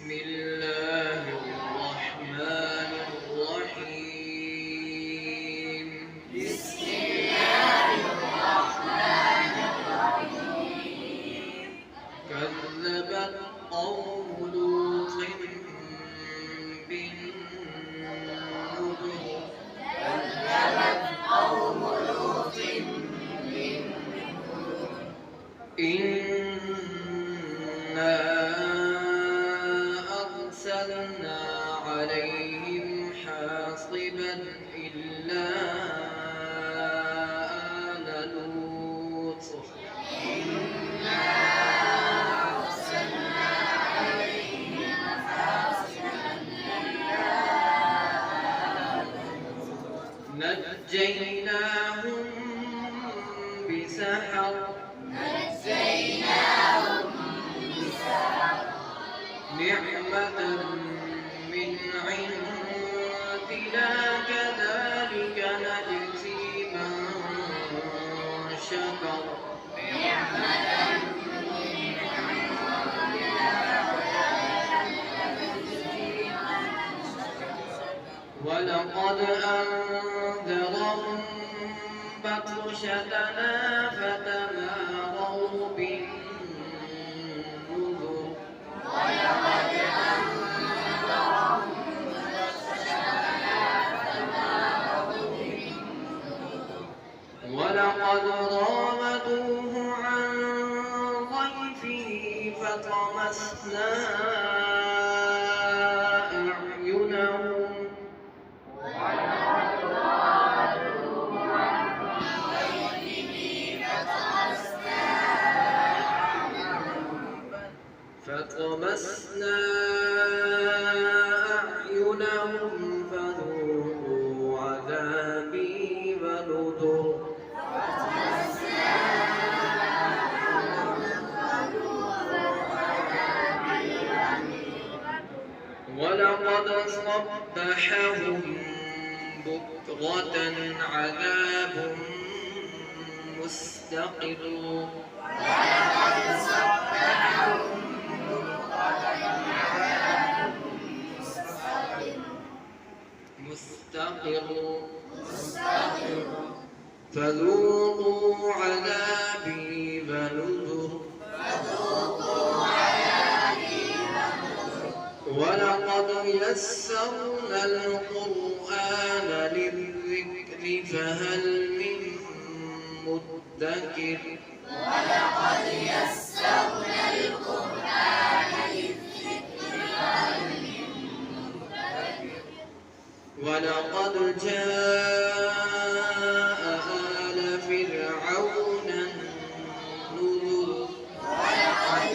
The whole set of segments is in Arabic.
بسم الله الرحمن الرحيم. بسم الله الرحمن الرحيم. كذبت قوم لوط بالنذر. كذبت قوم لوط بالنذر. إنا أرسلنا عليهم حاصبا إلا آل لوط. إنا أرسلنا عليهم حاصبا إلا آل لوط. نجيناهم بسحر. نجيناهم بسحر. نعمة من عندنا كذلك نجزي من شكر. نعمة من عندنا كذلك نجزي من شكر. ولقد أنذرهم بطشتنا فتماروا بالنذر. ولقد أنذرهم بطشتنا فتماروا بالنذر. ولقد راودوه عن ضيفه فطمسنا أعينهم. ولقد راودوه عن ضيفه فطمسنا أعينهم فذوقوا عذابي ونذر. ولقد صبحهم بكرة عذاب مستقر. ولقد صبحهم بكرة عذاب مستقر. مستقر. فذوقوا عذابي ونذر. فذوقوا عذابي ونذر. ولقد يسرنا القرآن للذكر فهل من مدكر. ولقد يسرنا القرآن للذكر فهل من مدكر. ولقد جاء آل فرعون النذر. ولقد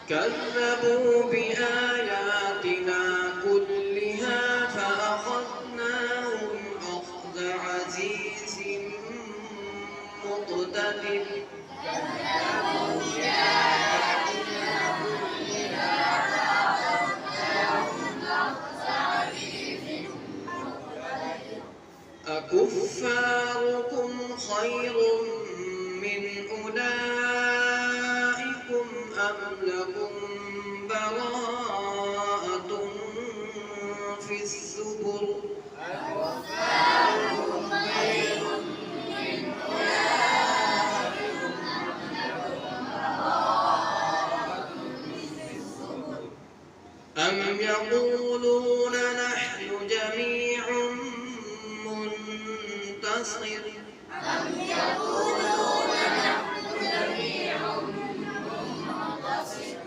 كذبوا بآياتنا كلها فأخذناهم أخذ عزيز مقتدر. أكفاركم خير من أولئكم أم لكم براءة في الزبر. أكفاركم خير من أولئكم أم لكم براءة في الزبر. أم يقولون نحن جميع منتصر. أم يقولون نحن جميع منتصر.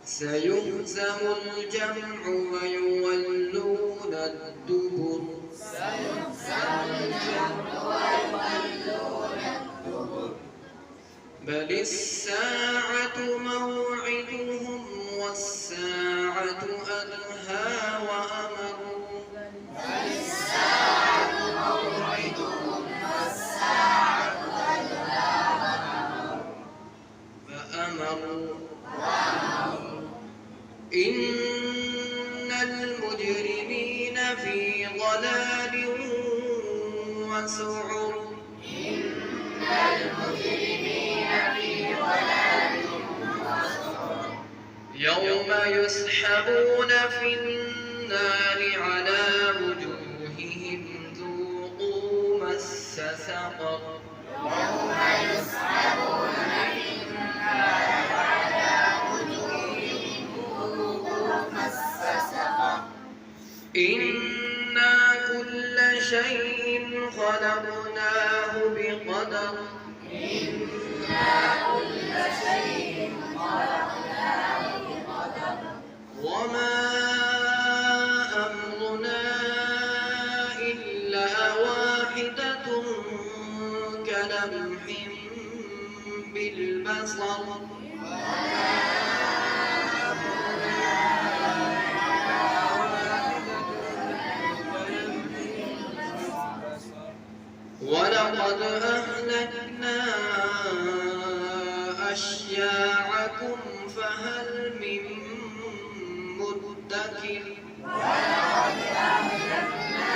سيهزم الجمع ويولون الدبر. سيهزم الجمع ويولون الدبر. بل الساعة موعدهم والساعة أدهى وأمر. بل الساعة موعدهم والساعة أدهى فأمروا. وأمروا. إن المجرمين في ضلال وسعر. إن المجرمين في يوم يسحبون في النار على وجوههم ذوقوا مس سقر يوم يسحبون في النار على وجوههم ذوقوا مس سقر إنا كل شيء خلقناه بقدر إنا كل شيء خلقناه بقدر وما أمرنا إلا واحدة كلمح بالبصر ولقد أهلكنا أشياعكم فهل من مدكر ولقد أهلكنا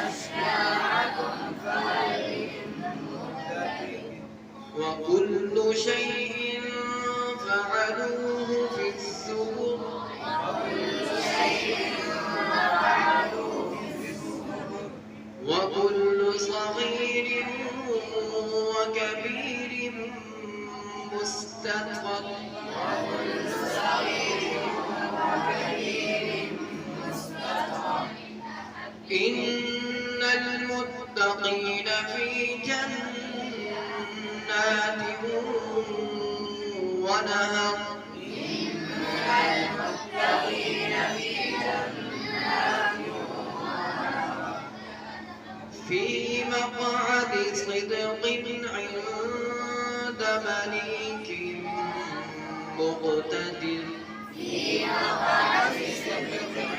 أشياعكم فهل من مدكر وكل شيء فعلوه في الزبر وكل شيء فعلوه في الزبر وكل صغير وكبير مستطر وكل صغير وكبير مستطر إن المتقين في جنات ونهر إن المتقين في جنات في مقعد صدق عند مليك مقتدر في مقعد صدق